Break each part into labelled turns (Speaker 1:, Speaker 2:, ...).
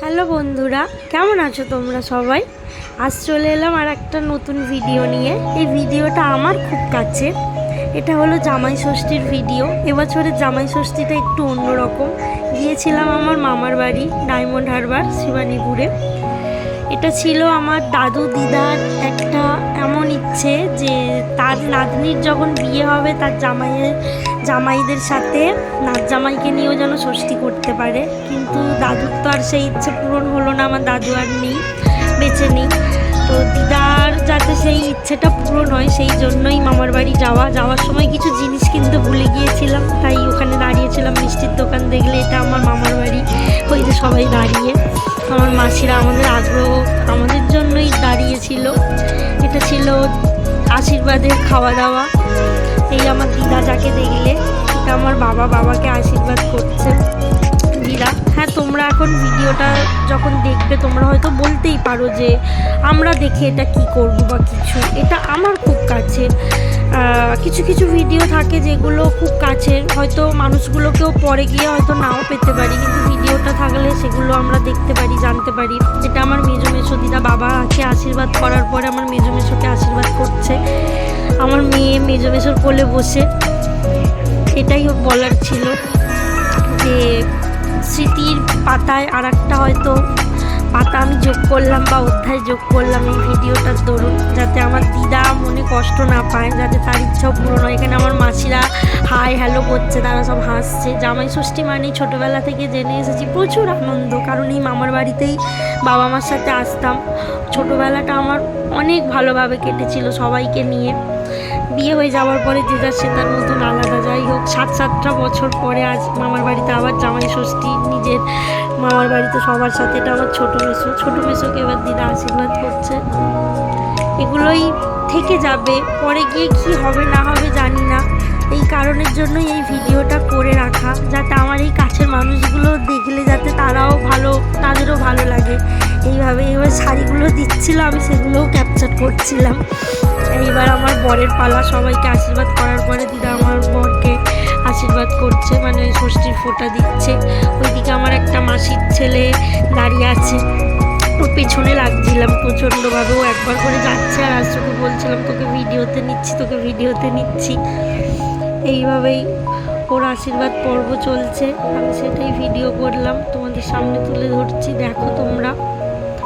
Speaker 1: Hello বন্ধুরা, কেমন আছো তোমরা সবাই? আজ চলে এলাম আর একটা নতুন ভিডিও নিয়ে। এই ভিডিওটা আমার খুব কাছে। এটা হলো জামাই ষষ্ঠীর ভিডিও। এবছরের জামাই ষষ্ঠীটা একটু অন্যরকম। গিয়েছিলাম আমার মামার বাড়ি ডায়মন্ড হারবার শিবানীপুরে। এটা ছিল আমার দাদু দিদার একটা এমন ইচ্ছে যে তার নাতনির যখন বিয়ে হবে তার জামাইদের সাথে নাত জামাইকে নিয়েও যেন ষষ্ঠী করতে পারে। কিন্তু দাদুর তো আর সেই ইচ্ছে পূরণ হলো না, আমার দাদু আর নেই, বেঁচে নেই। তো দিদার যাতে সেই ইচ্ছেটা পূরণ হয় সেই জন্যই মামার বাড়ি যাওয়ার সময় কিছু জিনিস কিনতে ভুলে গিয়েছিলাম, তাই ওখানে দাঁড়িয়েছিলাম। মিষ্টির দোকান দেখলে এটা আমার মামার বাড়ি, ওই যে সবাই দাঁড়িয়ে, আমার মাসিরা আমাদের জন্যই দাঁড়িয়েছিল। এটা ছিল আশীর্বাদের খাওয়া দাওয়া। এই আমার দিদা যাকে দেখলে, এটা আমার বাবাকে আশীর্বাদ করছে দিদা। হ্যাঁ, তোমরা এখন ভিডিওটা যখন দেখবে তোমরা হয়তো বলতেই পারো যে আমরা দেখে এটা কি করব বা কিছু। এটা আমার খুব কাছে। কিছু ভিডিও থাকে যেগুলো খুব কাছের, হয়তো মানুষগুলোকেও পরে গিয়ে হয়তো নাও পেতে পারি, কিন্তু ভিডিওটা থাকলে সেগুলো আমরা দেখতে পারি, জানতে পারি। যেটা আমার মেজো দিদা বাবাকে আশীর্বাদ করার পরে আমার মেজোকে আশীর্বাদ করছে, আমার মেয়ে মেজোর কোলে বসে। এটাই বলার ছিল যে স্মৃতির পাতায় আর একটা হয়তো পাতা আমি যোগ করলাম বা অধ্যায় যোগ করলাম এই ভিডিওটার দরুন, যাতে আমার দিদা মনে কষ্ট না পায়, যাতে তার ইচ্ছাও পূরণ হয়। এখানে আমার মাসিরা হাই হ্যালো করছে, তারা সব হাসছে। জামাই ষষ্ঠী মানেই ছোটোবেলা থেকে জেনে এসেছি প্রচুর আনন্দ, কারণ এই মামার বাড়িতেই বাবা মার সাথে আসতাম। ছোটোবেলাটা আমার অনেক ভালোভাবে কেটেছিল সবাইকে নিয়ে। বিয়ে হয়ে যাওয়ার পরে যে যার সে তার মতন আলাদা। যাই হোক, 7-8টা বছর পরে আজ মামার বাড়িতে আবার জামাই ষষ্ঠী, নিজের মামার বাড়িতে সবার সাথে। এটা আমার ছোটো মেসোকে এবার দিদা আশীর্বাদ করছে। এগুলোই থেকে যাবে, পরে গিয়ে কি হবে না হবে জানি না। এই কারণের জন্যই এই ভিডিওটা করে রাখা, যাতে আমার এই কাছের মানুষগুলো দেখলে যাতে তাদেরও ভালো লাগে। এবার শাড়িগুলো দিচ্ছিল, আমি সেগুলোও ক্যাপচার করছিলাম। এইবার আমার বরের পালা, সবাইকে আশীর্বাদ করার পরে দিদা আমার বরকে আশীর্বাদ করছে, মানে ষষ্ঠীর ফোঁটা দিচ্ছে। ওইদিকে আমার একটা মাসির ছেলে দাঁড়িয়ে আছে, ওর পেছনে লাগছিলাম প্রচণ্ডভাবে। ও একবার করে যাচ্ছে আর আসতে বলছিলাম তোকে ভিডিওতে নিচ্ছি। এইভাবেই ওর আশীর্বাদ পর্ব চলছে, আমি সেটাই ভিডিও করলাম, তোমাদের সামনে তুলে ধরছি। দেখো তোমরা,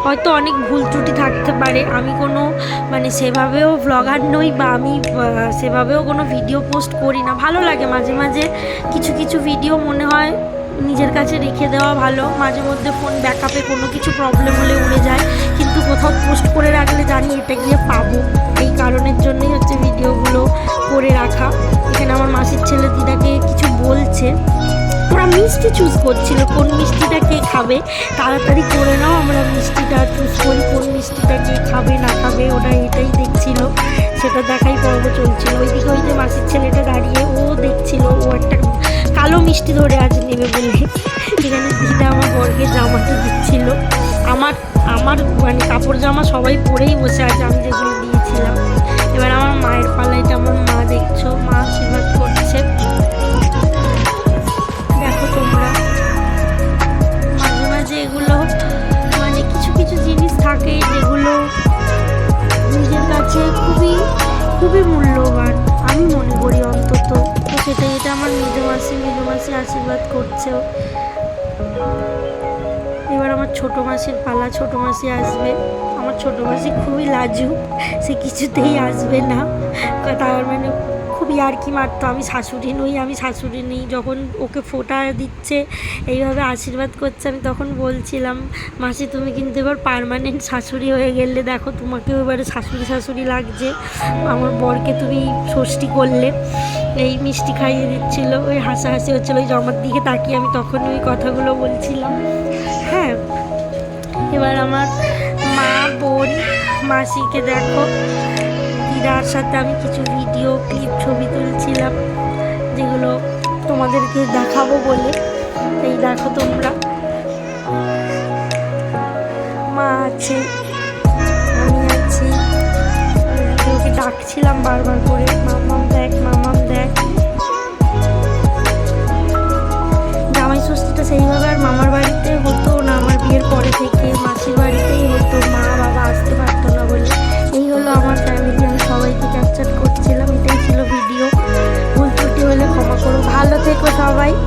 Speaker 1: হয়তো অনেক ভুল ত্রুটি থাকতে পারে। আমি কোনো সেভাবেও ব্লগার নই, বা আমি সেভাবেও কোনো ভিডিও পোস্ট করি না। ভালো লাগে মাঝে মাঝে কিছু ভিডিও মনে হয় নিজের কাছে রেখে দেওয়া ভালো। মাঝে মধ্যে ফোন ব্যাকআপে কোনো কিছু প্রবলেম হলে উড়ে যায়, কিন্তু কোথাও পোস্ট করে রাখলে জানি এটা গিয়ে পাবো। এই কারণের জন্যই হচ্ছে ভিডিওগুলো করে রাখা। এখানে আমার মাসির ছেলে দিদাকে কিছু বলছে, ওরা মিষ্টি চুজ করছিল কোন মিষ্টিটা কে খাবে। তাড়াতাড়ি করে নাও, আমরা মিষ্টিটা চুজ করি, কোন মিষ্টিটা কে খাবে না খাবে। ওরা এটাই দেখছিল, সেটা দেখাই পর্ব চলছিল। ওইদিকে ওই যে মাসির ছেলেটা দাঁড়িয়ে ও দেখছিল, ও একটা কালো মিষ্টি ধরে আজ নেবে বলে। এখানে দিদা আমার বরকে জামাটা দিচ্ছিল। আমার কাপড় জামা সবাই পরেই বসে আছে, আমি যেগুলো দিয়েছিলাম। এবার আমার মায়ের পালা, এটা আমার মা দেখছো, মা আশীর্বাদ করছে। দেখো তোমরা, মাঝে মাঝে এগুলো কিছু জিনিস থাকে যেগুলো নিজের কাছে খুবই মূল্যবান, আমি মনে করি অন্তত। তো সেটাই, এটা আমার মেজো মাসি আশীর্বাদ করছে। এবার আমার ছোটো মাসির পালা, ছোটো মাসি আসবে। আমার ছোটো মাসি খুবই লাজুক, সে কিছুতেই আসবে না। তার খুবই আর কি মারতো, আমি শাশুড়ি নেই। যখন ওকে ফোঁটা দিচ্ছে, এইভাবে আশীর্বাদ করছে, আমি তখন বলছিলাম মাসি তুমি কিন্তু এবার পার্মানেন্ট শাশুড়ি হয়ে গেলে, দেখো তোমাকেও এবারে শাশুড়ি লাগছে, আমার বরকে তুমি ষষ্ঠী করলে। এই মিষ্টি খাইয়ে দিচ্ছিল, ওই হাসাহাসি হচ্ছিলো, ওই জমার দিকে তাকিয়ে আমি তখন ওই কথাগুলো বলছিলাম। হ্যাঁ, এবার আমার মা, বোন, মাসিকে দেখো, দিদার সাথে আমি কিছু ভিডিও ক্লিপ ছবি তুলছিলাম, যেগুলো তোমাদেরকে দেখাবো বলে। এই দেখো তোমরা, মা আছে, আমি আছি, ওকে ডাকছিলাম বারবার করে, মামাম দেখ। জামাই ষষ্ঠীটা সেইভাবে আর মামার বাড়িতে হতো না, আমার বিয়ের পরে থেকো সবাই।